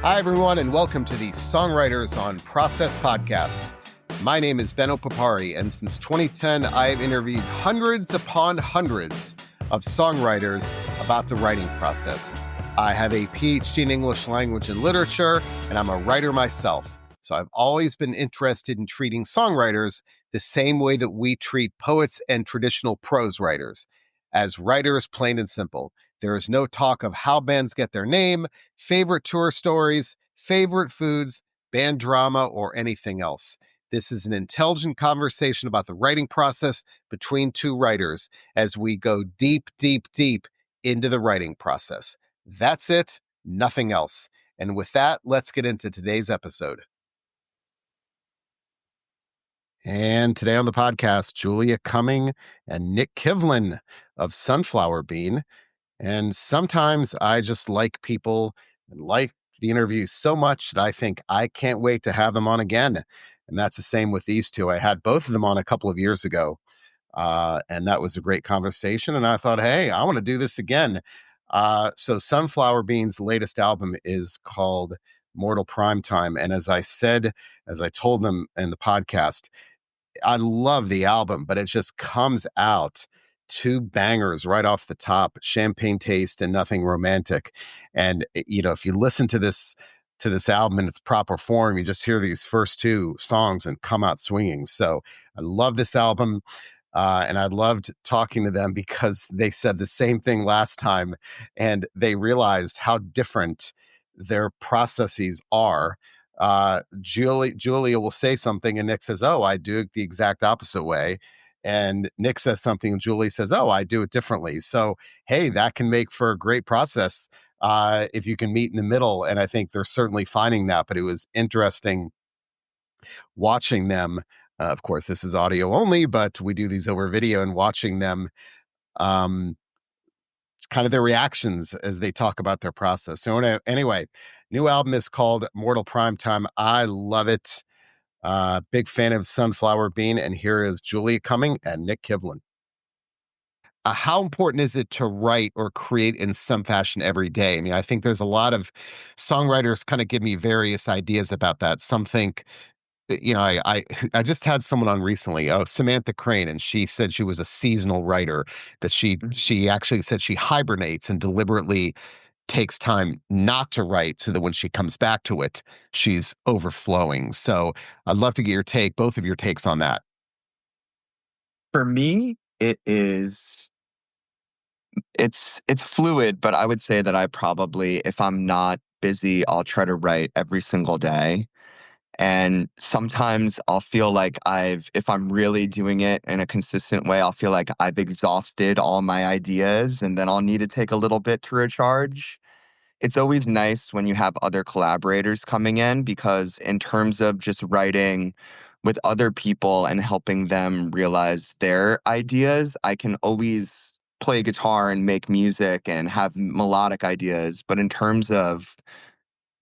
Hi, everyone, and welcome to the Songwriters on Process podcast. My name is Benno Papari, and since 2010, I have interviewed hundreds upon hundreds of songwriters about the writing process. I have a PhD in English language and literature, and I'm a writer myself. So I've always been interested in treating songwriters the same way that we treat poets and traditional prose writers, as writers, plain and simple. There is no talk of how bands get their name, favorite tour stories, favorite foods, band drama, or anything else. This is an intelligent conversation about the writing process between two writers as we go deep, deep, deep into the writing process. That's it, nothing else. And with that, let's get into today's episode. And today on the podcast, Julia Cumming and Nick Kivlin of Sunflower Bean. And sometimes I just like people and like the interview so much that I think I can't wait to have them on again. And that's the same with these two. I had both of them on a couple of years ago, and that was a great conversation. And I thought, hey, I want to do this again. So Sunflower Bean's latest album is called Mortal Primetime. And as I told them in the podcast, I love the album, but it just comes out two bangers right off the top, Champagne Taste and Nothing Romantic. And, if you listen to this album in its proper form, you just hear these first two songs and come out swinging. So I love this album. And I loved talking to them because they said the same thing last time and they realized how different their processes are. Julia will say something and Nick says, oh, I do it the exact opposite way. And Nick says something and Julie says, oh, I do it differently. So, hey, that can make for a great process if you can meet in the middle. And I think they're certainly finding that. But it was interesting watching them. Of course, this is audio only, but we do these over video, and watching them kind of their reactions as they talk about their process. So anyway, new album is called Mortal Primetime. I love it. Big fan of Sunflower Bean, and here is Julia Cumming and Nick Kivlin. How important is it to write or create in some fashion every day? I mean, I think there's a lot of songwriters kind of give me various ideas about that. Some think, I just had someone on recently, Samantha Crane, and she said she was a seasonal writer, that she actually said she hibernates and deliberately takes time not to write so that when she comes back to it, she's overflowing. So I'd love to get both of your takes on that. For me, it's fluid, but I would say that I probably, if I'm not busy, I'll try to write every single day. And sometimes I'll feel like if I'm really doing it in a consistent way, I'll feel like I've exhausted all my ideas and then I'll need to take a little bit to recharge. It's always nice when you have other collaborators coming in, because in terms of just writing with other people and helping them realize their ideas, I can always play guitar and make music and have melodic ideas. But in terms of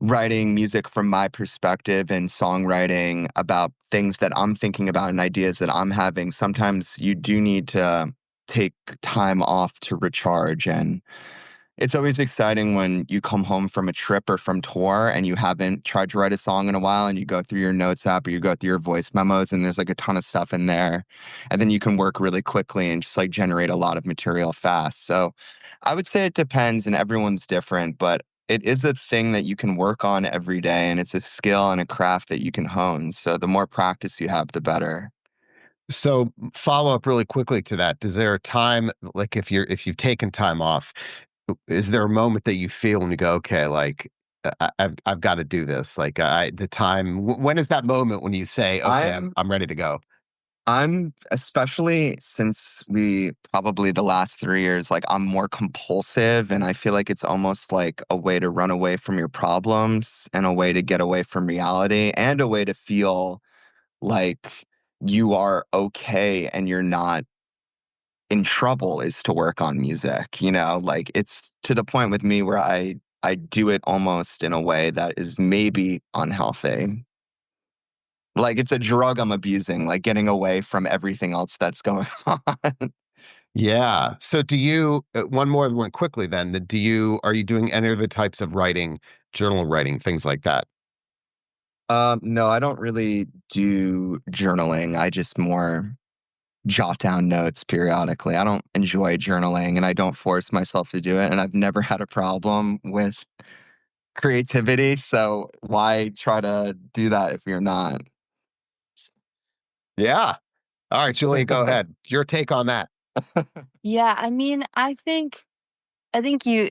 writing music from my perspective and songwriting about things that I'm thinking about and ideas that I'm having, sometimes you do need to take time off to recharge. And it's always exciting when you come home from a trip or from tour and you haven't tried to write a song in a while, and you go through your notes app or you go through your voice memos and there's like a ton of stuff in there. And then you can work really quickly and just like generate a lot of material fast. So I would say it depends and everyone's different, but it is a thing that you can work on every day, and it's a skill and a craft that you can hone. So the more practice you have, the better. So follow up really quickly to that. Is there a time, like if you've taken time off, is there a moment that you feel when you go, okay, like I've got to do this? Like when is that moment when you say, okay, I'm ready to go? I'm especially since probably the last 3 years, like I'm more compulsive, and I feel like it's almost like a way to run away from your problems and a way to get away from reality and a way to feel like you are okay and you're not in trouble, is to work on music. Like it's to the point with me where I do it almost in a way that is maybe unhealthy. Like it's a drug I'm abusing, like getting away from everything else that's going on. Yeah. So do you, one quickly then, are you doing any of the types of writing journal writing, things like that? No, I don't really do journaling. I just more jot down notes periodically. I don't enjoy journaling and I don't force myself to do it. And I've never had a problem with creativity. So why try to do that if you're not? Yeah. All right, Julia, go ahead. Your take on that. Yeah, I mean, I think you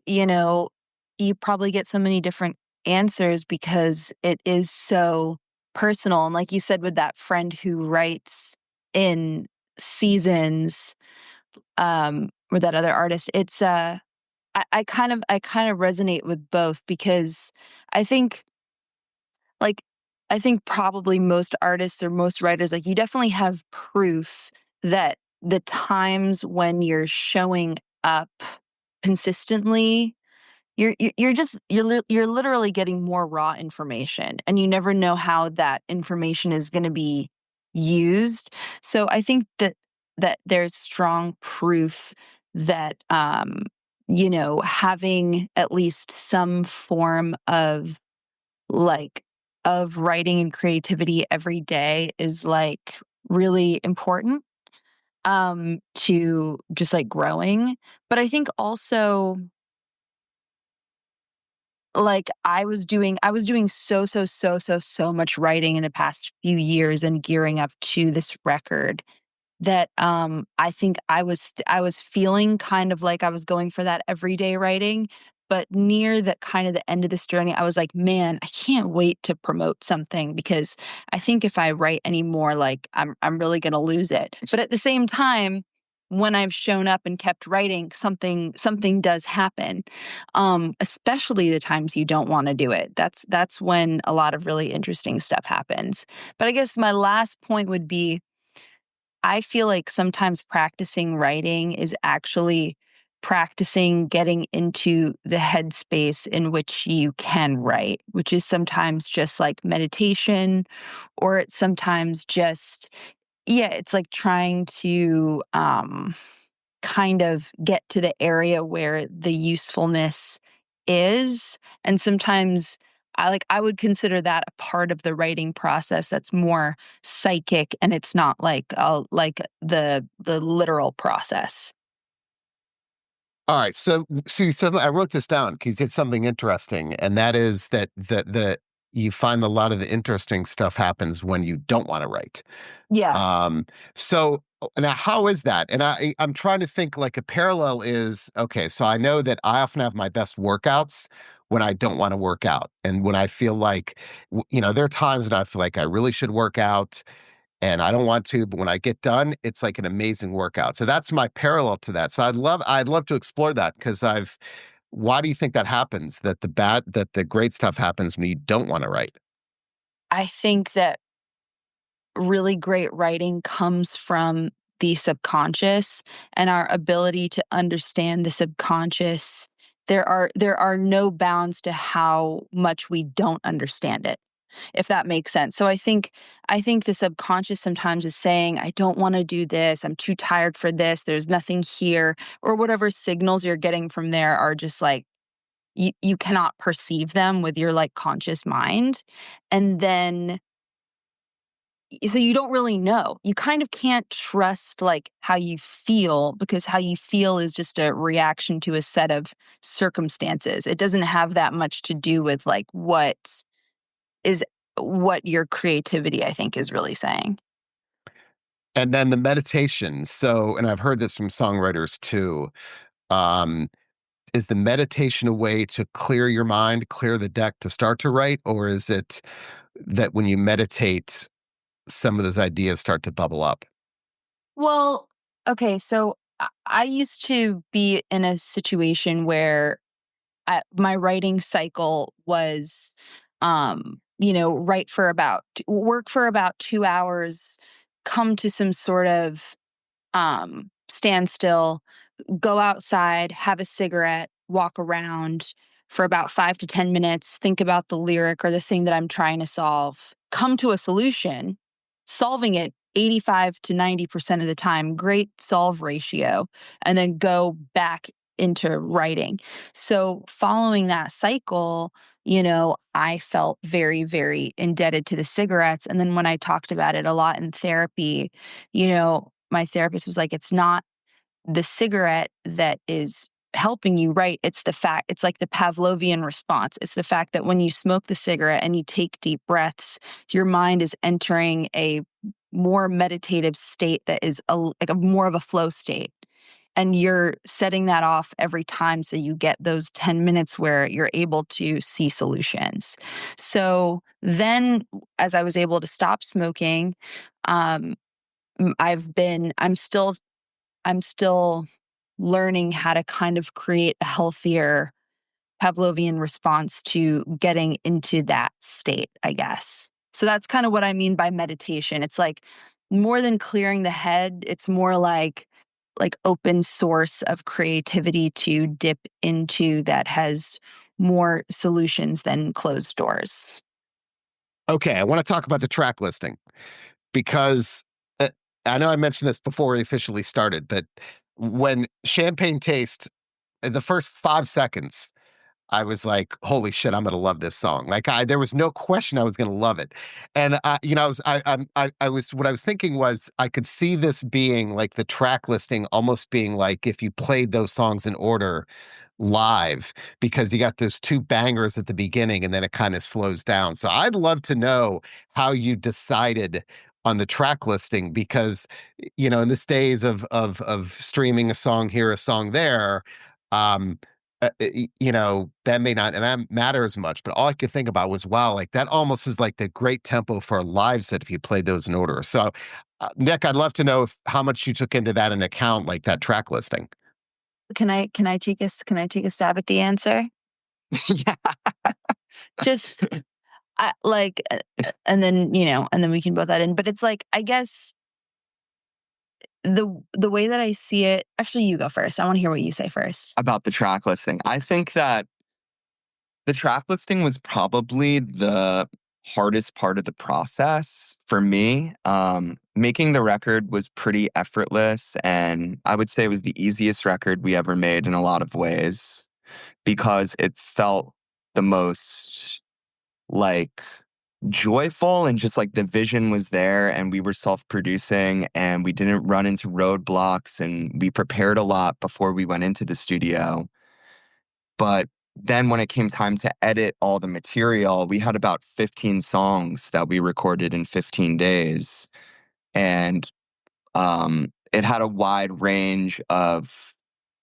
probably get so many different answers because it is so personal. And like you said with that friend who writes in seasons, or that other artist, I kind of resonate with both because I think like I think probably most artists or most writers, like you definitely have proof that the times when you're showing up consistently, you're literally getting more raw information, and you never know how that information is going to be used. So I think that there's strong proof that having at least some form of like of writing and creativity every day is like really important to just like growing. But I think also like I was doing so much writing in the past few years and gearing up to this record that, I think I was feeling kind of like I was going for that everyday writing, but near the kind of the end of this journey, I was like, "Man, I can't wait to promote something because I think if I write anymore, like, I'm really gonna lose it." But at the same time, when I've shown up and kept writing, something does happen, especially the times you don't wanna do it. That's when a lot of really interesting stuff happens. But I guess my last point would be I feel like sometimes practicing writing is actually practicing getting into the headspace in which you can write, which is sometimes just like meditation, or it's sometimes just, yeah, it's like trying to kind of get to the area where the usefulness is. And sometimes I would consider that a part of the writing process that's more psychic and it's not like the literal process. All right, so you said I wrote this down because you did something interesting, and that is that you find a lot of the interesting stuff happens when you don't wanna write. Yeah. Now how is that? And I'm trying to think like a parallel is okay, so I know that I often have my best workouts when I don't want to work out. And when I feel like, there are times when I feel like I really should work out and I don't want to, but when I get done, it's like an amazing workout. So that's my parallel to that. So I'd love to explore that because why do you think that happens? That the great stuff happens when you don't want to write? I think that really great writing comes from the subconscious and our ability to understand the subconscious. There are no bounds to how much we don't understand it, if that makes sense. So I think the subconscious sometimes is saying, I don't want to do this. I'm too tired for this. There's nothing here, or whatever signals you're getting from there are just like you cannot perceive them with your like conscious mind. And then so you don't really know. You kind of can't trust like how you feel because how you feel is just a reaction to a set of circumstances. It doesn't have that much to do with like is what your creativity I think is really saying. And then the meditation. So, and I've heard this from songwriters too. Um, is the meditation a way to clear your mind, clear the deck to start to write? Or is it that when you meditate, some of those ideas start to bubble up? Well, okay, so I used to be in a situation where my writing cycle was, write for about work for about 2 hours, come to some sort of standstill, go outside, have a cigarette, walk around for about 5 to 10 minutes, think about the lyric or the thing that I'm trying to solve, come to a solution, solving it 85 to 90% of the time, great solve ratio, and then go back into writing. So following that cycle, I felt very, very indebted to the cigarettes. And then when I talked about it a lot in therapy, my therapist was like, it's not the cigarette that is helping you write. It's like the Pavlovian response. It's the fact that when you smoke the cigarette and you take deep breaths, your mind is entering a more meditative state that is like a more of a flow state. And you're setting that off every time so you get those 10 minutes where you're able to see solutions. So then as I was able to stop smoking, um, I'm still learning how to kind of create a healthier Pavlovian response to getting into that state, I guess. So that's kind of what I mean by meditation. It's like more than clearing the head, it's more like open source of creativity to dip into that has more solutions than closed doors. Okay, I want to talk about the track listing because I know I mentioned this before we officially started, but when Champagne Taste, the first 5 seconds, I was like, "Holy shit, I'm gonna love this song." Like, there was no question I was gonna love it. And, what I was thinking was I could see this being like the track listing almost being like if you played those songs in order live, because you got those 2 bangers at the beginning and then it kinda slows down. So I'd love to know how you decided on the track listing because, in this days of streaming a song here, a song there, um, that may not matter as much, but all I could think about was, wow, like that almost is like the great tempo for a live set if you played those in order. So, Nick, I'd love to know how much you took into that in account, like that track listing. Can I take a stab at the answer? Yeah. Just and then and then we can both add in. But it's like I guess the way that I see it. Actually, you go first. I want to hear what you say first. About the track listing. I think that the track listing was probably the hardest part of the process for me. Making the record was pretty effortless, and I would say it was the easiest record we ever made in a lot of ways because it felt the most like joyful and just like the vision was there and we were self-producing and we didn't run into roadblocks and we prepared a lot before we went into the studio. But then when it came time to edit all the material, we had about 15 songs that we recorded in 15 days. And it had a wide range of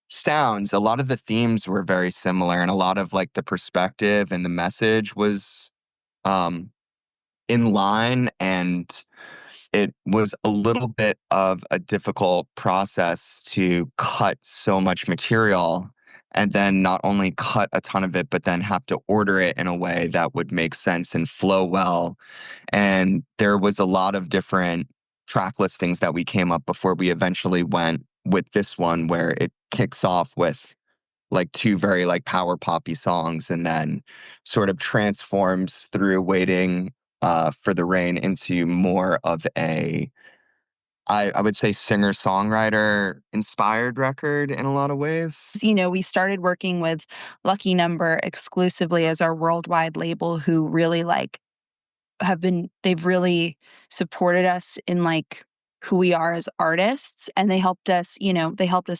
sounds. A lot of the themes were very similar, and a lot of like the perspective and the message was um, in line. And it was a little bit of a difficult process to cut so much material and then not only cut a ton of it, but then have to order it in a way that would make sense and flow well. And there was a lot of different track listings that we came up before we eventually went with this one where it kicks off with like 2 very, like, power poppy songs and then sort of transforms through Waiting, for the Rain into more of I would say singer-songwriter inspired record in a lot of ways. We started working with Lucky Number exclusively as our worldwide label, who really they've really supported us in like who we are as artists, and they helped us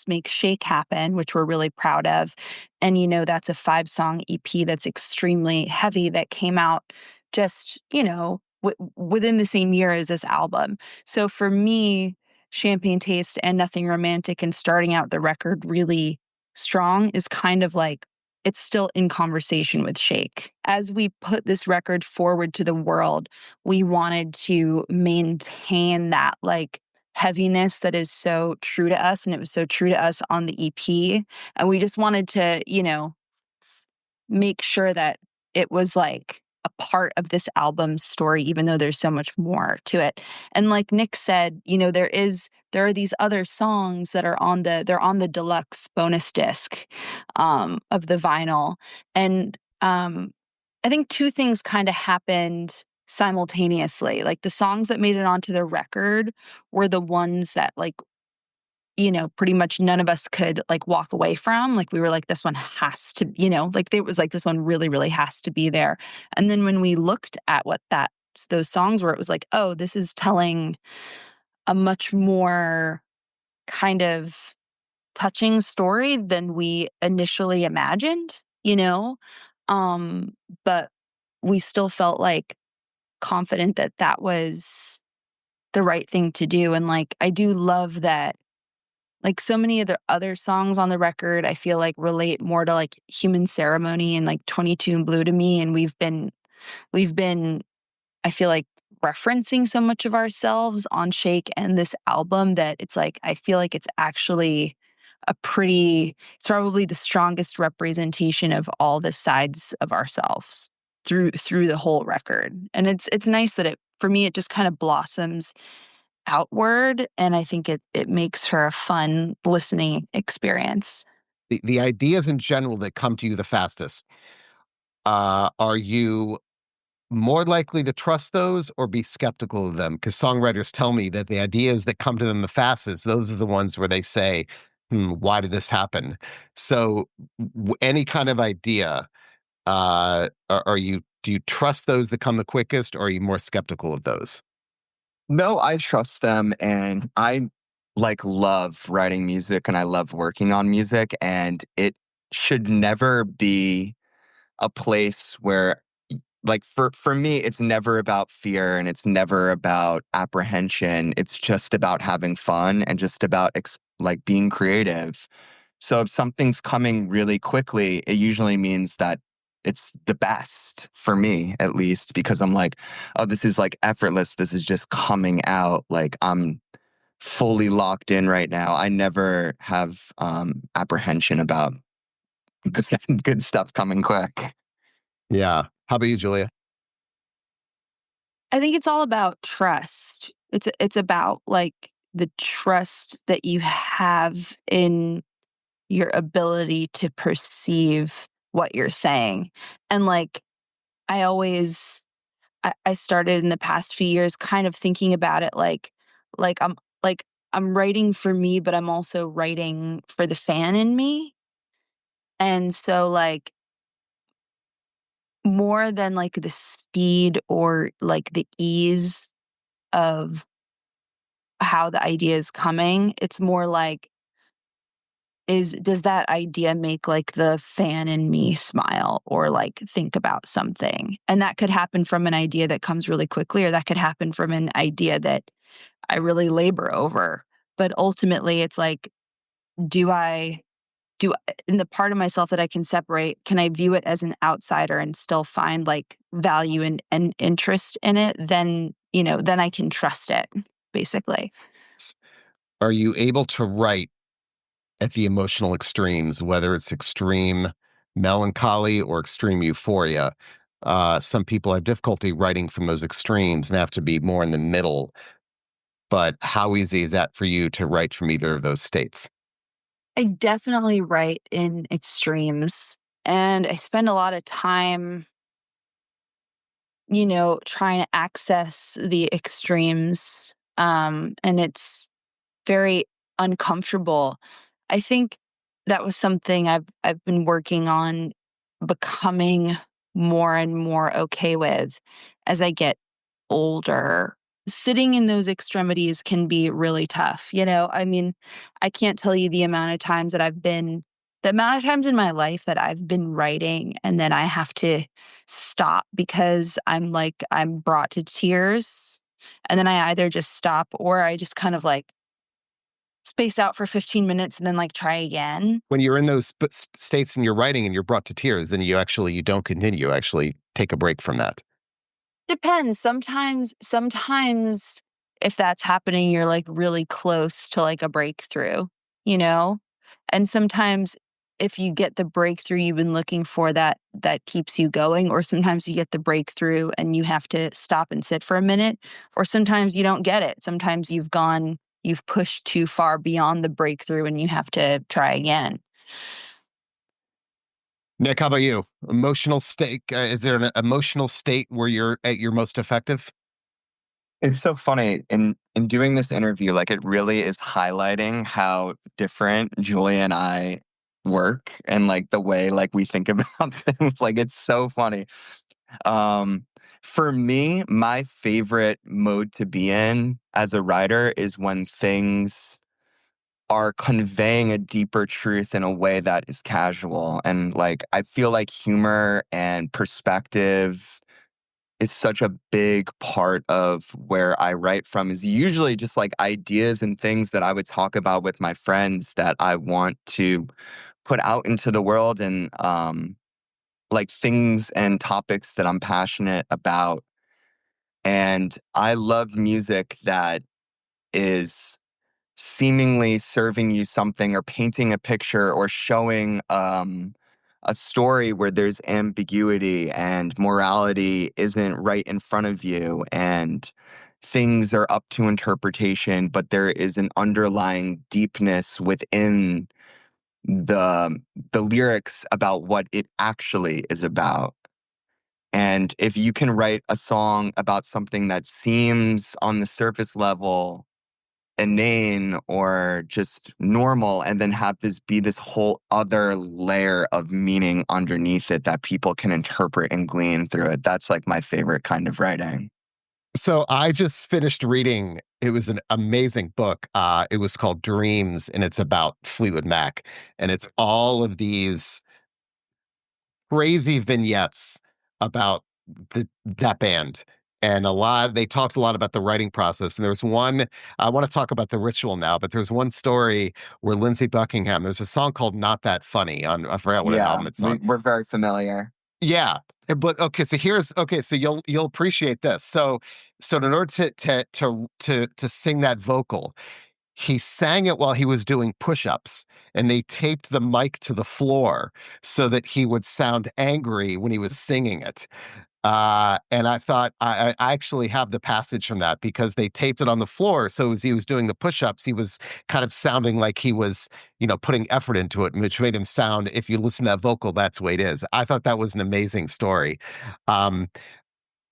make Shake happen, which we're really proud of. And that's a 5-song EP that's extremely heavy that came out just within the same year as this album. So for me, Champagne Taste and Nothing Romantic and starting out the record really strong is kind of like it's still in conversation with Shake. As we put this record forward to the world, we wanted to maintain that like heaviness that is so true to us, and it was so true to us on the EP. And we just wanted to, make sure that it was like a part of this album's story, even though there's so much more to it. And like Nick said, there are these other songs that they're on the deluxe bonus disc of the vinyl. And I think 2 things kind of happened simultaneously. Like the songs that made it onto the record were the ones that like pretty much none of us could like walk away from. Like we were like, this one has to, like it was like this one really, really has to be there. And then when we looked at what those songs were, it was like, oh, this is telling a much more kind of touching story than we initially imagined, um, but we still felt like confident that that was the right thing to do. And like, I do love that, like so many of the other songs on the record, I feel like relate more to like Human Ceremony and like 22 and Blue to me. And we've been, I feel like referencing so much of ourselves on Shake and this album that it's like, I feel like it's actually it's probably the strongest representation of all the sides of ourselves through the whole record. And it's nice that for me it just kind of blossoms outward, and I think it makes for a fun listening experience. The ideas in general that come to you the fastest, are you more likely to trust those or be skeptical of them? Because songwriters tell me that the ideas that come to them the fastest, those are the ones where they say, why did this happen? So any kind of idea, do you trust those that come the quickest, or are you more skeptical of those? No, I trust them, and I like love writing music and I love working on music, and it should never be a place where like for me it's never about fear and it's never about apprehension. It's just about having fun and just about like being creative. So if something's coming really quickly, it usually means that it's the best for me, at least, because I'm like, oh, this is like effortless. This is just coming out. Like I'm fully locked in right now. I never have apprehension about good, good stuff coming quick. Yeah. How about you, Julia? I think it's all about trust. It's about like the trust that you have in your ability to perceive what you're saying. And like I always I started in the past few years kind of thinking about it like I'm like I'm writing for me, but I'm also writing for the fan in me. And so like more than like the speed or like the ease of how the idea is coming, it's more like does that idea make like the fan in me smile or like think about something? And that could happen from an idea that comes really quickly, or that could happen from an idea that I really labor over. But ultimately, it's like, do I in the part of myself that I can separate, can I view it as an outsider and still find like value and interest in it? Then, then I can trust it, basically. Are you able to write at the emotional extremes, whether it's extreme melancholy or extreme euphoria? Some people have difficulty writing from those extremes and have to be more in the middle. But how easy is that for you to write from either of those states? I definitely write in extremes, and I spend a lot of time, trying to access the extremes. And it's very uncomfortable. I think that was something I've been working on becoming more and more okay with as I get older. Sitting in those extremities can be really tough, I mean, I can't tell you the amount of times in my life that I've been writing and then I have to stop because I'm brought to tears. And then I either just stop or I just kind of like space out for 15 minutes and then like try again. When you're in those states and you're writing and you're brought to tears, then you don't continue. You actually take a break from that. Depends. Sometimes if that's happening, you're like really close to like a breakthrough, you know? And sometimes if you get the breakthrough you've been looking for, that keeps you going, or sometimes you get the breakthrough and you have to stop and sit for a minute, or sometimes you don't get it. Sometimes you've pushed too far beyond the breakthrough and you have to try again. Nick, how about you? Emotional state. Is there an emotional state where you're at your most effective? It's so funny in doing this interview, like it really is highlighting how different Julia and I work and like the way like we think about things. Like it's so funny. Um, for me, my favorite mode to be in as a writer is when things are conveying a deeper truth in a way that is casual. And like, I feel like humor and perspective is such a big part of where I write from is usually just like ideas and things that I would talk about with my friends that I want to put out into the world and like things and topics that I'm passionate about. And I love music that is seemingly serving you something or painting a picture or showing a story where there's ambiguity and morality isn't right in front of you and things are up to interpretation, but there is an underlying deepness within the the lyrics about what it actually is about. And if you can write a song about something that seems on the surface level inane or just normal, and then have this be this whole other layer of meaning underneath it that people can interpret and glean through it, that's like my favorite kind of writing. So I just finished reading. It was an amazing book. It was called Dreams, and it's about Fleetwood Mac, and it's all of these crazy vignettes about that band. And they talked a lot about the writing process. And there's one, I want to talk about the ritual now, but there's one story where Lindsey Buckingham, there's a song called Not That Funny on, I forgot what Yeah, album it's on. we're very familiar. Yeah. But okay, so you'll appreciate this. So in order to sing that vocal, he sang it while he was doing push-ups, and they taped the mic to the floor so that he would sound angry when he was singing it. And I thought I actually have the passage from that because they taped it on the floor. So as he was doing the push-ups, he was kind of sounding like he was, putting effort into it, which made him sound, if you listen to that vocal, that's the way it is. I thought that was an amazing story. Um,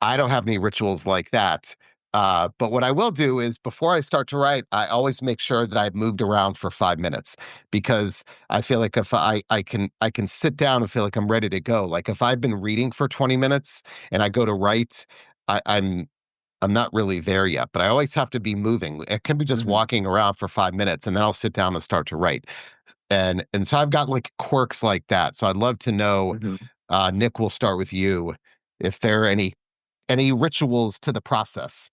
I don't have any rituals like that. But what I will do is before I start to write, I always make sure that I've moved around for 5 minutes because I feel like if I can sit down and feel like I'm ready to go. Like if I've been reading for 20 minutes and I go to write, I'm not really there yet, but I always have to be moving. It can be just Mhm, walking around for 5 minutes and then I'll sit down and start to write. And so I've got like quirks like that. So I'd love to know, mhm. Nick, we'll start with you. If there are any rituals to the process.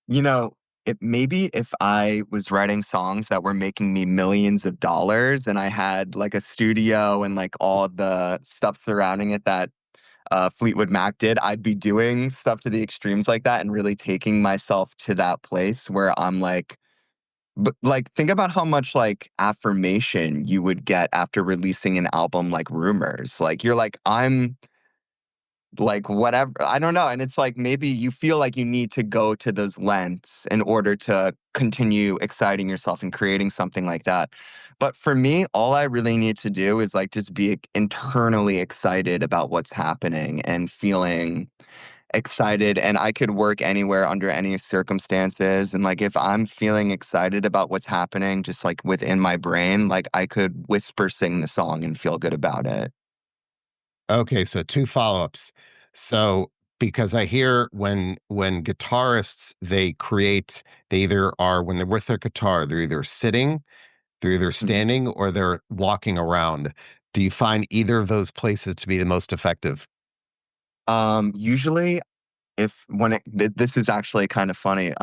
You know, it maybe if I was writing songs that were making me millions of dollars and I had like a studio and like all the stuff surrounding it that Fleetwood Mac did, I'd be doing stuff to the extremes like that and really taking myself to that place where I'm like, but like, think about how much like affirmation you would get after releasing an album like Rumors. Like, you're like, I'm like, whatever. I don't know. And it's like maybe you feel like you need to go to those lengths in order to continue exciting yourself and creating something like that. But for me, all I really need to do is like just be internally excited about what's happening and feeling excited. And I could work anywhere under any circumstances. And like if I'm feeling excited about what's happening, just like within my brain, like I could whisper sing the song and feel good about it. Okay, so two follow-ups. So because I hear when guitarists they either are when they're with their guitar, they're either sitting, they're either Mhm. standing, or they're walking around. Do you find either of those places to be the most effective? Usually if when this is actually kind of funny.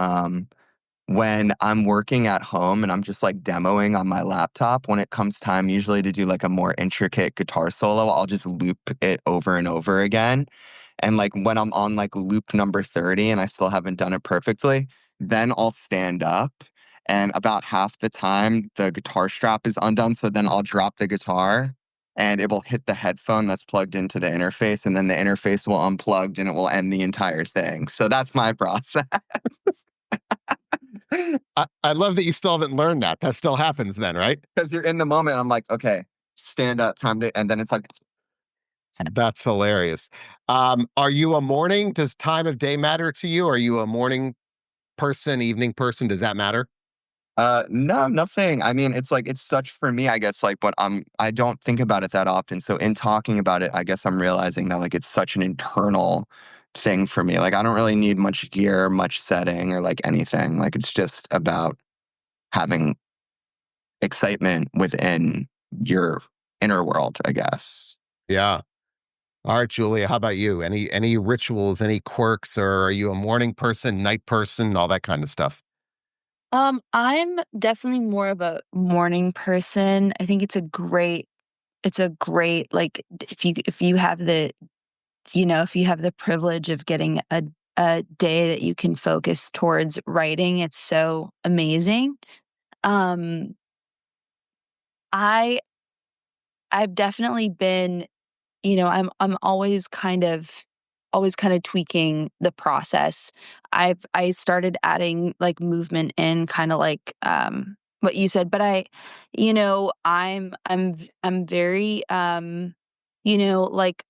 When I'm working at home and I'm just like demoing on my laptop, when it comes time usually to do like a more intricate guitar solo, I'll just loop it over and over again. And like when I'm on like loop number 30 and I still haven't done it perfectly, then I'll stand up. And about half the time, the guitar strap is undone. So then I'll drop the guitar and it will hit the headphone that's plugged into the interface. And then the interface will unplug and it will end the entire thing. So that's my process. I love that you still haven't learned that. That still happens then, right? Because you're in the moment. I'm like, okay, stand up, time to, and then it's like, That's hilarious. Are you a morning? Does time of day matter to you? Are you a morning? person, evening person? Does that matter? No, nothing. I mean, it's like it's such for me, I guess, like, but I don't think about it that often. So in talking about it, I guess I'm realizing that like it's such an internal thing for me. Like I don't really need much gear, much setting, or like anything. Like it's just about having excitement within your inner world, I guess. Yeah. All right, Julia, how about you? Any rituals, any quirks, or are you a morning person, night person, all that kind of stuff? I'm definitely more of a morning person. I think it's a great like if you have the if you have the privilege of getting a day that you can focus towards writing, it's so amazing. Um I I've definitely been, I'm always kind of tweaking the process. I started adding like movement in kind of like what you said, but I'm very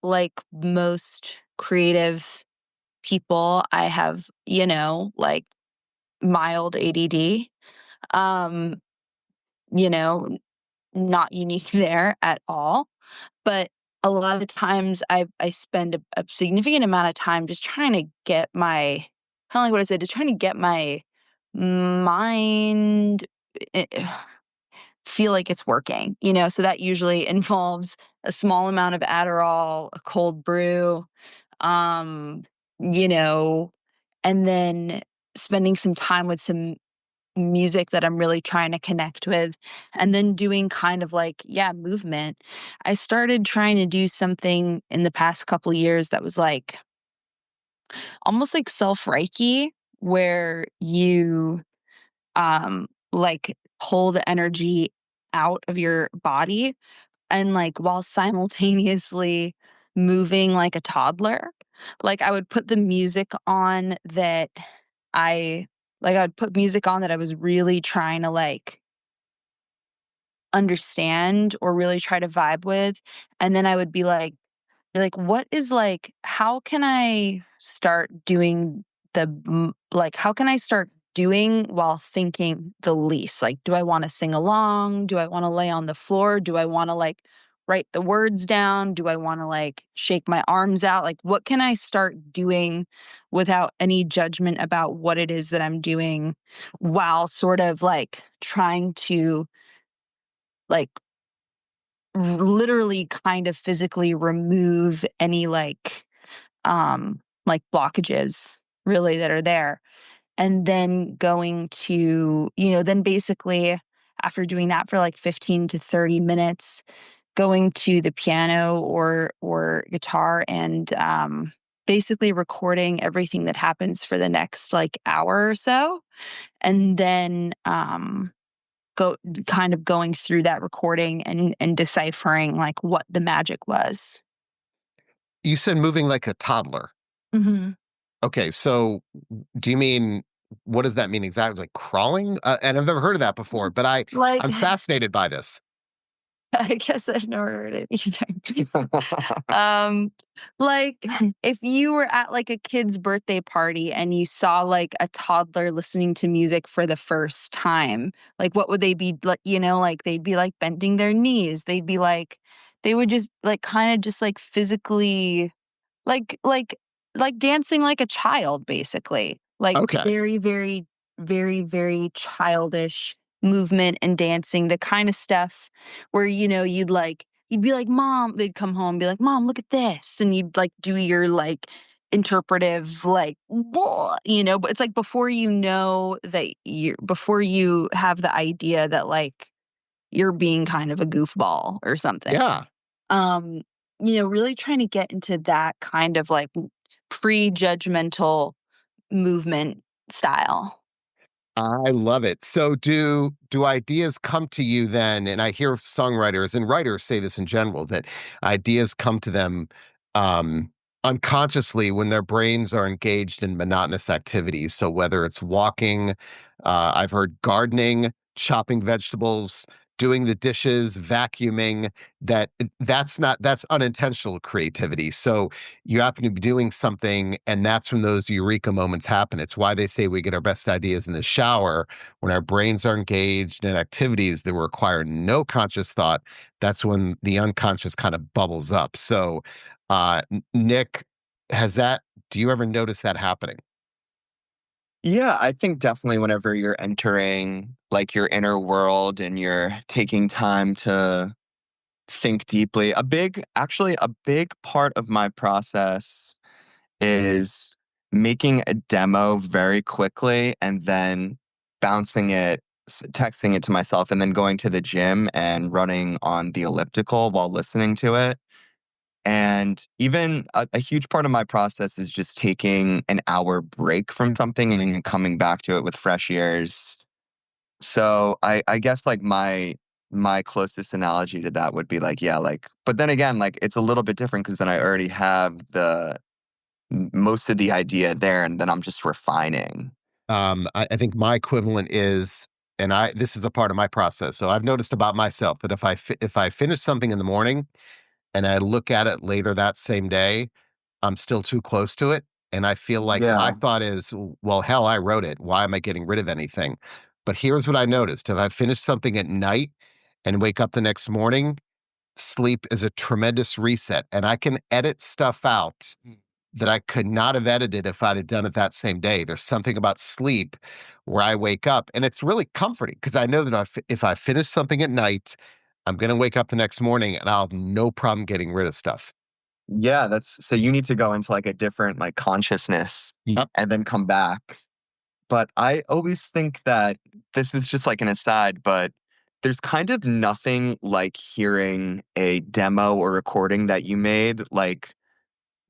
like most creative people, I have, like mild ADD. Um, you know, not unique there at all. But a lot of times I spend a significant amount of time just trying to get my kinda like what I said, just trying to get my mind feel like it's working, So that usually involves a small amount of Adderall, a cold brew, um, you know, and then spending some time with some music that I'm really trying to connect with, and then doing kind of like, yeah, movement. I started trying to do something in the past couple years that was like almost like self Reiki, where you like pull the energy out of your body and like while simultaneously moving like a toddler. Like I would put the music on that I I would put music on that I was really trying to like understand or really try to vibe with, and then I would be like, "What is like how can I start doing how can I start doing while thinking the least? Like, do I wanna sing along? Do I wanna lay on the floor? Do I wanna, like, write the words down? Do I wanna, like, shake my arms out? Like, what can I start doing without any judgment about what it is that I'm doing while sort of, like, trying to, like, literally kind of physically remove any like blockages really that are there, and then going to then basically after doing that for like 15 to 30 minutes going to the piano or guitar and basically recording everything that happens for the next like hour or so, and then go kind of going through that recording and deciphering like what the magic was. You said moving like a toddler. Mhm. Okay, so do you mean what does that mean exactly? Like crawling? And I've never heard of that before, but Like, I'm fascinated by this. I guess I've never heard it either. Um, like, if you were at, like, a kid's birthday party and you saw, like, a toddler listening to music for the first time, like, what would they be like, like, they'd be, like, bending their knees, they would just, like, kinda just, like, physically like like dancing like a child, basically. Like, Okay. very, very, very, very childish movement and dancing, the kinda stuff where, you'd be like, "Mom," they'd come home and be like, "Mom, look at this," and you'd, like, do your, like, interpretive, like, but it's like before you have the idea that, like, you're being kind of a goofball or something. Yeah. Um, really trying to get into that kind of like pre-judgmental movement style. I love it. So do ideas come to you then? And I hear songwriters and writers say this in general that ideas come to them unconsciously when their brains are engaged in monotonous activities. So whether it's walking, I've heard gardening, chopping vegetables, doing the dishes, vacuuming, that's unintentional creativity. So you happen to be doing something, and that's when those eureka moments happen. It's why they say we get our best ideas in the shower when our brains are engaged in activities that require no conscious thought. That's when the unconscious kind of bubbles up. So, Nick, has that, do you ever notice that happening? Yeah, I think definitely whenever you're entering like your inner world and you're taking time to think deeply, a big part of my process is making a demo very quickly and then texting it to myself, and then going to the gym and running on the elliptical while listening to it. And even a huge part of my process is just taking an hour break from something and then coming back to it with fresh ears. So I guess like my closest analogy to that would be like, yeah, like, but then again, like it's a little bit different because then I already have most of the idea there, and then I'm just refining. I think my equivalent is, and this is a part of my process. So I've noticed about myself that if I finish something in the morning and I look at it later that same day, I'm still too close to it. And I feel like my Yeah. thought is, well, hell, I wrote it. Why am I getting rid of anything? But here's what I noticed. If I finish something at night and wake up the next morning, sleep is a tremendous reset. And I can edit stuff out that I could not have edited if I'd have done it that same day. There's something about sleep where I wake up, and it's really comforting because I know that if I finish something at night, I'm going to wake up the next morning and I'll have no problem getting rid of stuff. Yeah, that's so you need to go into like a different like consciousness Yep. and then come back. But I always think that this is just like an aside, but there's kind of nothing like hearing a demo or recording that you made, like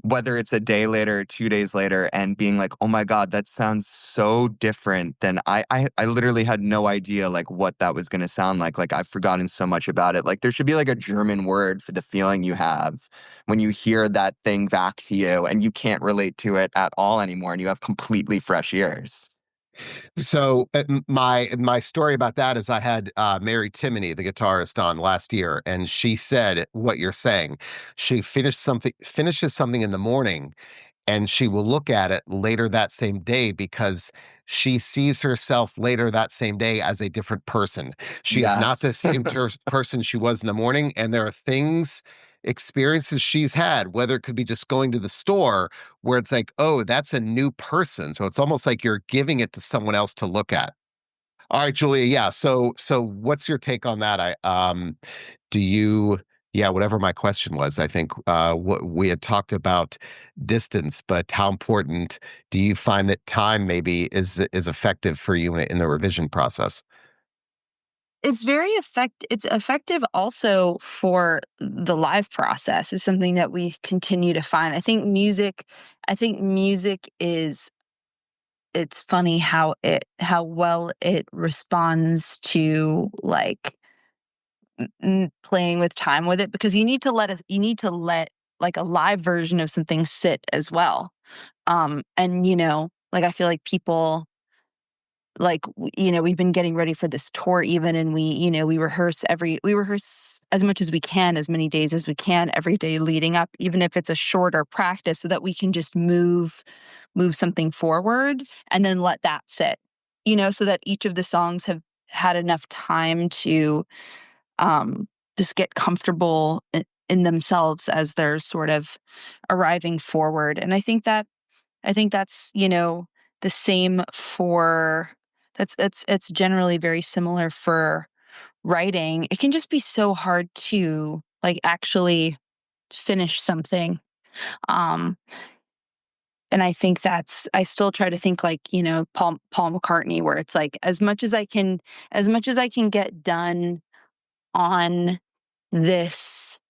whether it's a day later or 2 days later, and being like, "Oh my god, that sounds so different than I literally had no idea, like, what that was gonna sound like, I've forgotten so much about it." Like, there should be, like, a German word for the feeling you have when you hear that thing back to you and you can't relate to it at all anymore, and you have completely fresh ears. So my story about that is I had Mary Timony, the guitarist, on last year, and she said what you're saying. She finishes something in the morning, and she will look at it later that same day because she sees herself later that same day as a different person. She is not the Yes. same person she was in the morning, and there are experiences she's had, whether it could be just going to the store, where it's like, oh, that's a new person. So it's almost like you're giving it to someone else to look at. All right, Julia. Yeah. So what's your take on that? Do you, yeah, whatever my question was, I think what we had talked about distance, but how important do you find that time maybe is effective for you in the revision process? It's effective also for the live process. Is something that we continue to find. I think music is it's funny how well it responds to like playing with time with it, because you need to let like a live version of something sit as well. And like I feel like people like we've been getting ready for this tour even, and we rehearse as much as we can, as many days as we can every day leading up, even if it's a shorter practice, so that we can just move something forward and then let that sit, so that each of the songs have had enough time to um just get comfortable in themselves as they're sort of arriving forward. And I think that's, the same for it's generally very similar for writing. It can just be so hard to like actually finish something. Um and I think I still try to think like, Paul McCartney, where it's like as much as I can get done on this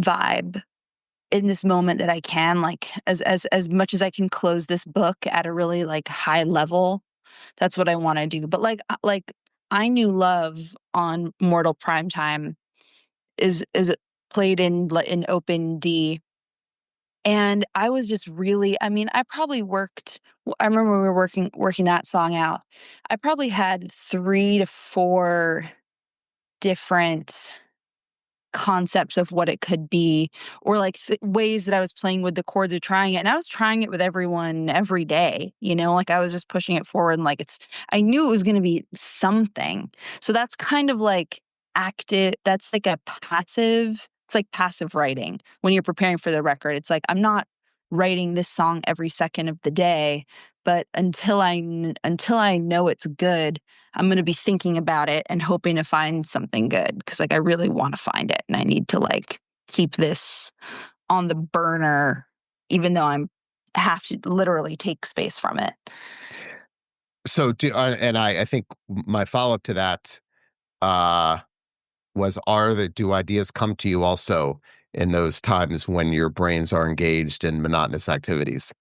vibe in this moment that I can, like as much as I can close this book at a really like high level. That's what I wanna do. But, like, I Knew Love on Mortal Primetime is played in open D, and I was just really I mean, I remember when we were working that song out, I probably had 3 to 4 different concepts of what it could be, or like ways that I was playing with the chords or trying it. And I was trying it with everyone every day, like I was just pushing it forward and like I knew it was going to be something. So that's kind of like active, that's like a passive, it's like passive writing when you're preparing for the record. It's like, I'm not writing this song every second of the day, but until I know it's good, I'm going to be thinking about it and hoping to find something good, because like I really want to find it and I need to like keep this on the burner, even though I'm have to literally take space from it. So I think my follow-up to that uh do ideas come to you also in those times when your brains are engaged in monotonous activities?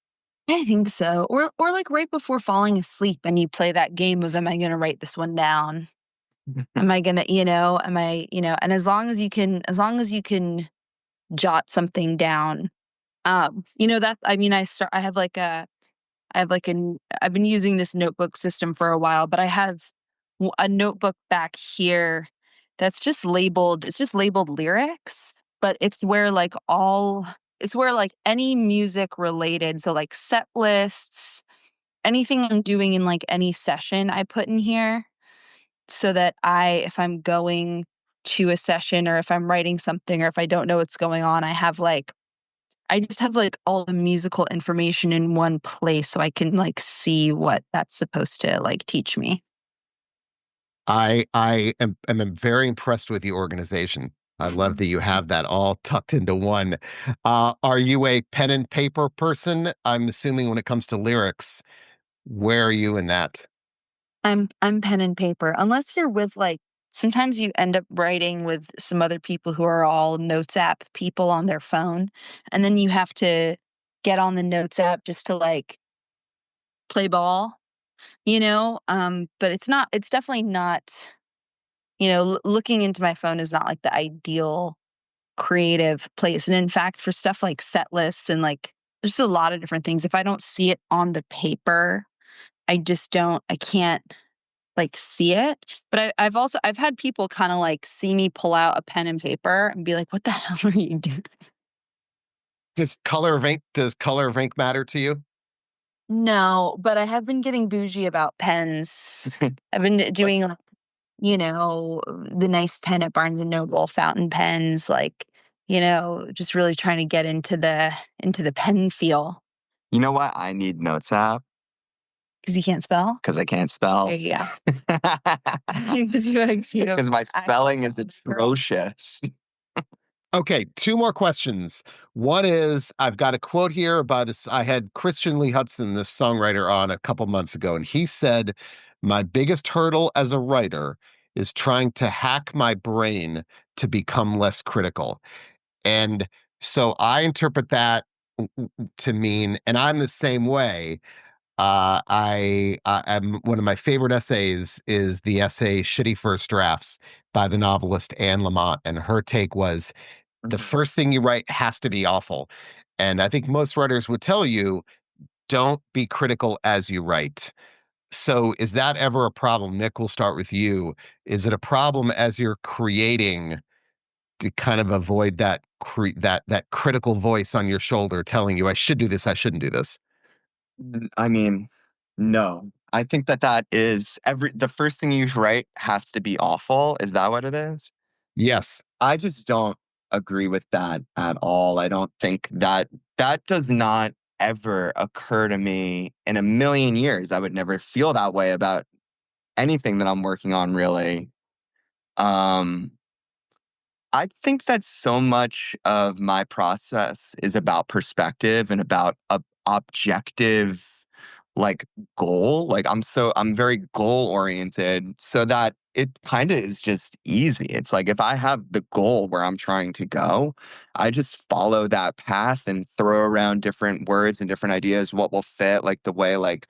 I think so. Or like right before falling asleep and you play that game of, am I going to write this one down? Am I going to, and as long as you can jot something down, that, I mean, I've been using this notebook system for a while, but I have a notebook back here it's just labeled lyrics, but it's where like any music related, so like set lists, anything I'm doing in like any session I put in here, so that if I'm going to a session or if I'm writing something or if I don't know what's going on, I just have like all the musical information in one place so I can like see what that's supposed to like teach me. I am very impressed with the organization. I love that you have that all tucked into one. Are you a pen and paper person? I'm assuming when it comes to lyrics, where are you in that? I'm pen and paper. Unless you're with like sometimes you end up writing with some other people who are all Notes app people on their phone, and then you have to get on the Notes app just to like play ball, but it's definitely not, looking into my phone is not like the ideal creative place. And in fact, for stuff like set lists and like there's a lot of different things, if I don't see it on the paper, I can't like see it. But I've had people kind of like see me pull out a pen and paper and be like, what the hell are you doing? Does color of ink matter to you? No, but I have been getting bougie about pens. I've been doing like, the nice pen at Barnes and Noble, fountain pens, like, just really trying to get into the pen feel. You know what? I need Notes app Because you can't spell? because I can't There spell. you go. Because my spelling is atrocious. Okay, two more questions. One is, I've got a quote here by this. I had Christian Lee Hudson, this songwriter, on a couple months ago, and he said, "My biggest hurdle as a writer is trying to hack my brain to become less critical." And so I interpret that to mean, and I'm the same way. I'm one of my favorite essays is the essay "Shitty First Drafts" by the novelist Anne Lamott, and her take was the first thing you write has to be awful. And I think most writers would tell you, don't be critical as you write. So is that ever a problem? Nick, we'll start with you. Is it a problem as you're creating to kind of avoid that critical voice on your shoulder telling you, I should do this, I shouldn't do this? I mean, no. I think that is the first thing you write has to be awful. Is that what it is? Yes. I just don't agree with that at all. I don't think that does not ever occur to me in a million years. I would never feel that way about anything that I'm working on, really. Um, I think that so much of my process is about perspective and about a objective like goal. Like I'm very goal oriented so that it kind of is just easy. It's like if I have the goal where I'm trying to go, I just follow that path and throw around different words and different ideas what will fit like the way like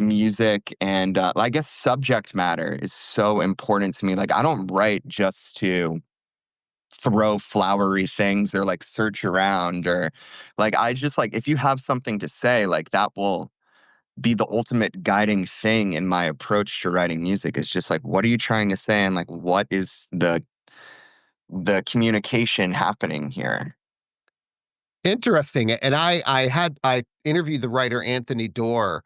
music and I guess subject matter is so important to me. Like I don't write just to throw flowery things or like search around or like I just like if you have something to say like be the ultimate guiding thing in my approach to writing music. Is just like, what are you trying to say, and like, what is the communication happening here? Interesting. And I interviewed the writer Anthony Doerr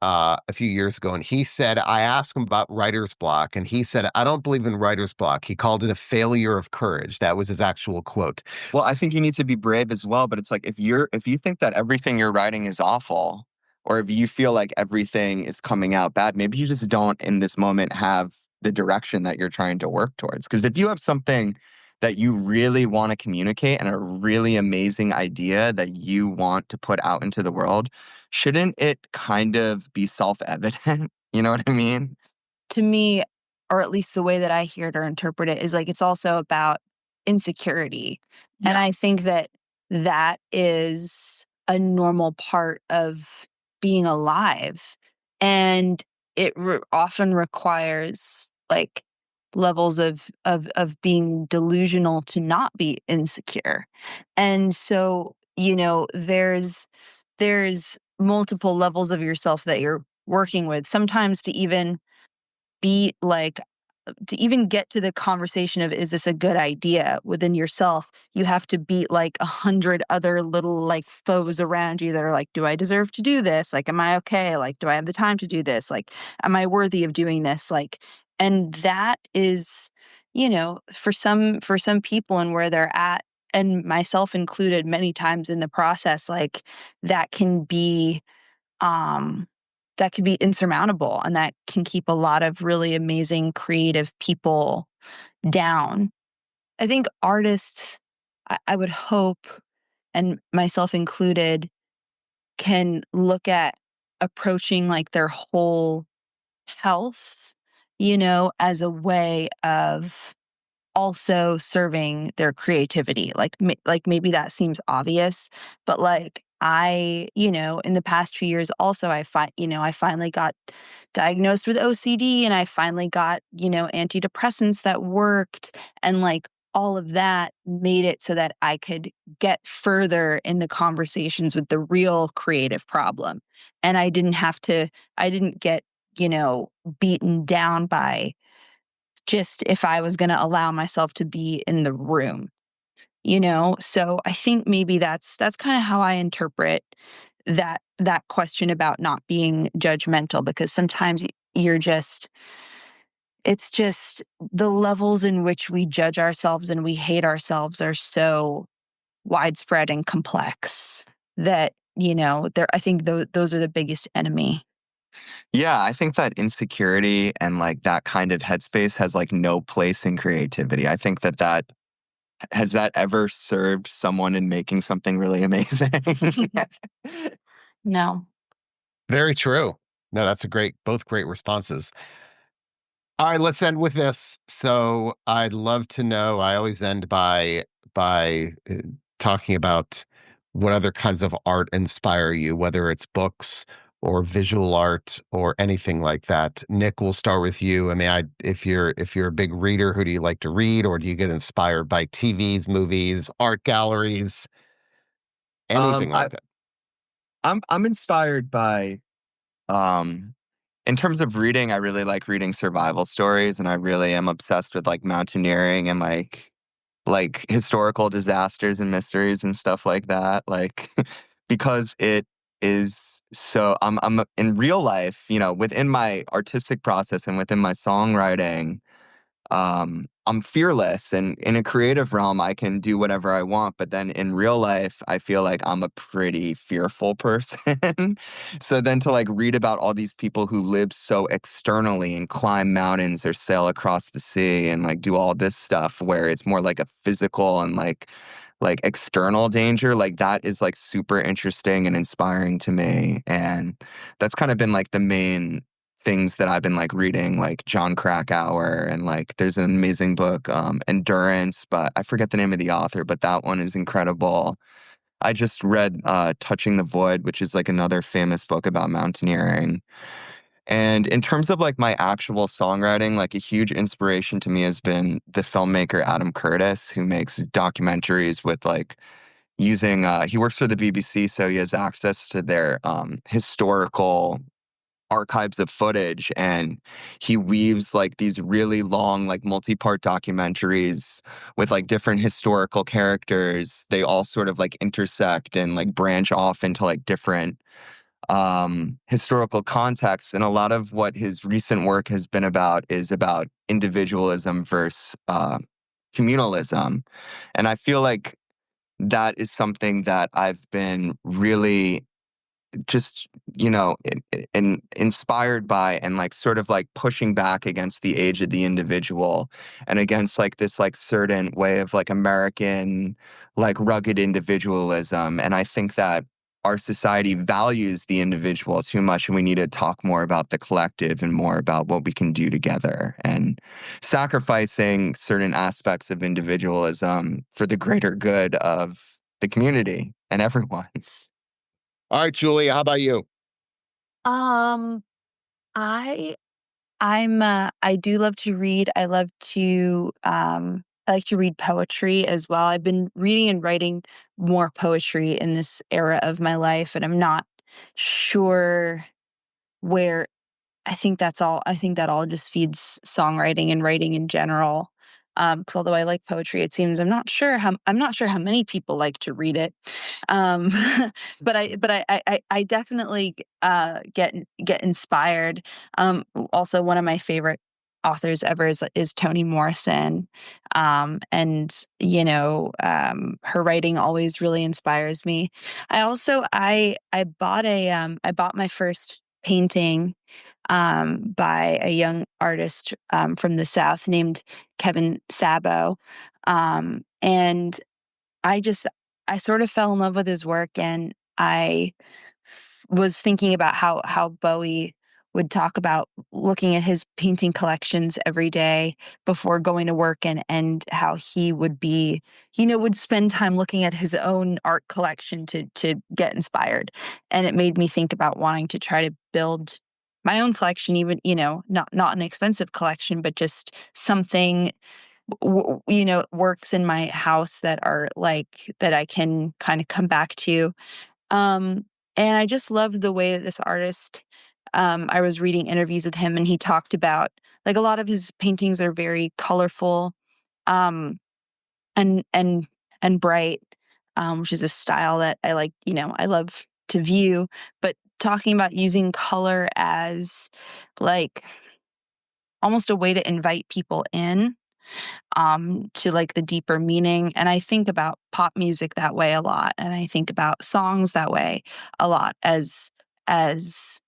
a few years ago, and he said, I asked him about writer's block, and he said, I don't believe in writer's block. He called it a failure of courage. That was his actual quote. Well, I think you need to be brave as well, but it's like, if you think that everything you're writing is awful, or if you feel like everything is coming out bad, maybe you just don't in this moment have the direction that you're trying to work towards. Because if you have something that you really want to communicate and a really amazing idea that you want to put out into the world, shouldn't it kind of be self-evident? You know what I mean? To me, or at least the way that I hear it or interpret it, is like it's also about insecurity. And Yeah. I think that that is a normal part of being alive. And it often requires like levels of being delusional to not be insecure. And so, there's multiple levels of yourself that you're working with. Sometimes be like to even get to the conversation of, is this a good idea within yourself, you have to beat like 100 other little like foes around you that are like, do I deserve to do this? Like, am I okay? Like, do I have the time to do this? Like, am I worthy of doing this? Like, and that is, for some people and where they're at, and myself included many times in the process, like that can be um that could be insurmountable, and that can keep a lot of really amazing creative people down. I think artists, I would hope, and myself included, can look at approaching like their whole health, as a way of also serving their creativity. Like maybe that seems obvious, but like in the past few years also I finally got diagnosed with OCD, and I finally got, antidepressants that worked, and like all of that made it so that I could get further in the conversations with the real creative problem. And I didn't get, beaten down by just if I was going to allow myself to be in the room, So I think maybe that's kind of how I interpret that question about not being judgmental, because sometimes you're just it's just the levels in which we judge ourselves and we hate ourselves are so widespread and complex that, there I think those are the biggest enemy. Yeah, I think that insecurity and like that kind of headspace has like no place in creativity. I think that has that ever served someone in making something really amazing? No. Very true. No, that's both great responses. All right, let's end with this. So I'd love to know, I always end by talking about what other kinds of art inspire you, whether it's books or visual art or anything like that. Nick, we'll start with you. I mean, if you're a big reader, who do you like to read, or do you get inspired by TVs, movies, art galleries, anything I like that? I'm inspired by um in terms of reading, I really like reading survival stories, and I really am obsessed with like mountaineering and like historical disasters and mysteries and stuff like that. Like because it is so I'm in real life, within my artistic process and within my songwriting, I'm fearless, and in a creative realm I can do whatever I want, but then in real life I feel like I'm a pretty fearful person. So then to like read about all these people who live so externally and climb mountains or sail across the sea and like do all this stuff where it's more like a physical and like external danger, like that is like super interesting and inspiring to me. And that's kind of been like the main things that I've been like reading, like John Krakauer, and like there's an amazing book, Endurance, but I forget the name of the author, but that one is incredible. I just read Touching the Void, which is like another famous book about mountaineering. And in terms of like my actual songwriting, like a huge inspiration to me has been the filmmaker Adam Curtis, who makes documentaries with like using he works for the BBC, so he has access to their historical archives of footage, and he weaves like these really long, like multi-part documentaries with like different historical characters. They all sort of like intersect and like branch off into like different historical contexts. And a lot of what his recent work has been about is about individualism versus communalism. And I feel like that is something that I've been really just, inspired by, and like sort of like pushing back against the age of the individual and against like this like certain way of like American like rugged individualism. And I think that our society values the individual too much, and we need to talk more about the collective and more about what we can do together, and sacrificing certain aspects of individualism for the greater good of the community and everyone. All right, Julia, how about you? Um, I I do love to read. I like to read poetry as well. I've been reading and writing more poetry in this era of my life, and I'm not sure where I think that all just feeds songwriting and writing in general. 'Cause although I like poetry, it seems I'm not sure how many people like to read it. Um, but I definitely get inspired. Also, one of my favorite authors ever is Toni Morrison. And her writing always really inspires me. I bought my first painting by a young artist from the South named Kevin Sabo. And I just, I sort of fell in love with his work, and was thinking about how Bowie would talk about looking at his painting collections every day before going to work, and how he would be, would spend time looking at his own art collection to get inspired. And it made me think about wanting to try to build my own collection, even, not an expensive collection, but just something works in my house that are like that I can kind of come back to. um and I just love the way that this artist, I was reading interviews with him, and he talked about, like, a lot of his paintings are very colorful, um and bright, which is a style that I like, I love to view. But talking about using color as, like, almost a way to invite people in, to, like, the deeper meaning. And I think about pop music that way a lot, and I think about songs that way a lot, as as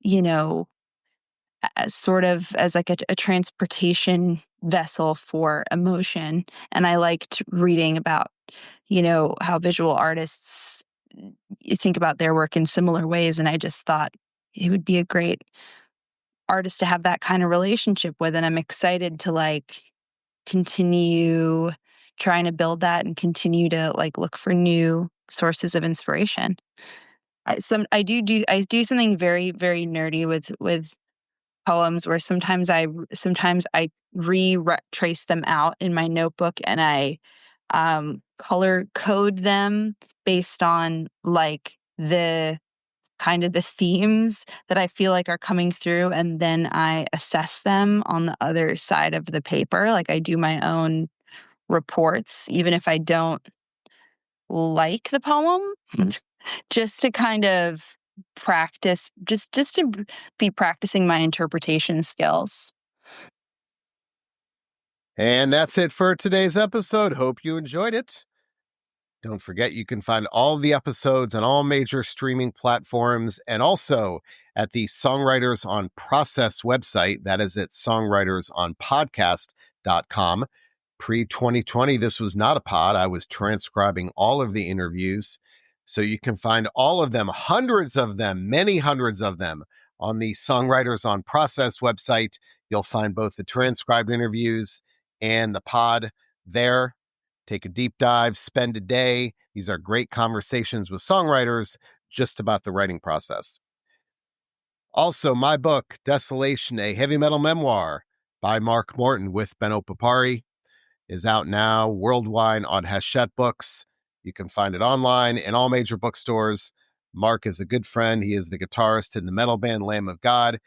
sort of as like a transportation vessel for emotion. And I liked reading about, how visual artists, you think about their work in similar ways. And I just thought he would be a great artist to have that kind of relationship with. And I'm excited to, like, continue trying to build that and continue to, like, look for new sources of inspiration. I do something very, very nerdy with poems, where sometimes I trace them out in my notebook, and I color code them based on, like, the themes that I feel like are coming through, and then I assess them on the other side of the paper. Like, I do my own reports, even if I don't like the poem, just to kind of practice, just to be practicing my interpretation skills. And that's it for today's episode. Hope you enjoyed it. Don't forget, you can find all the episodes on all major streaming platforms, and also at the Songwriters on Process website. That is at songwritersonpodcast.com. Pre-2020, this was not a pod. I was transcribing all of the interviews. So you can find all of them, hundreds of them, many hundreds of them, on the Songwriters on Process website. You'll find both the transcribed interviews and the pod there. Take a deep dive, spend a day. These are great conversations with songwriters just about the writing process. Also, my book, Desolation, a heavy metal memoir by Mark Morton with Benno Papari, is out now worldwide on Hachette Books. You can find it online in all major bookstores. Mark is a good friend. He is the guitarist in the metal band Lamb of God.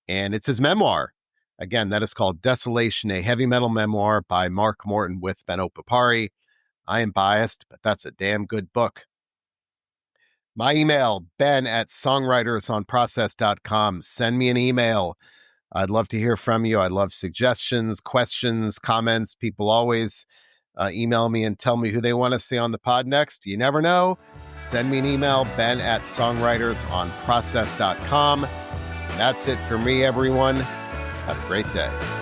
and it's his memoir. Again, that is called Desolation, a heavy metal memoir by Mark Morton with Ben Opipari. I am biased, but that's a damn good book. My email, ben@songwritersonprocess.com. Send me an email. I'd love to hear from you. I'd love suggestions, questions, comments. People always email me and tell me who they want to see on the pod next. You never know. Send me an email, ben@songwritersonprocess.com. That's it for me, everyone. Have a great day.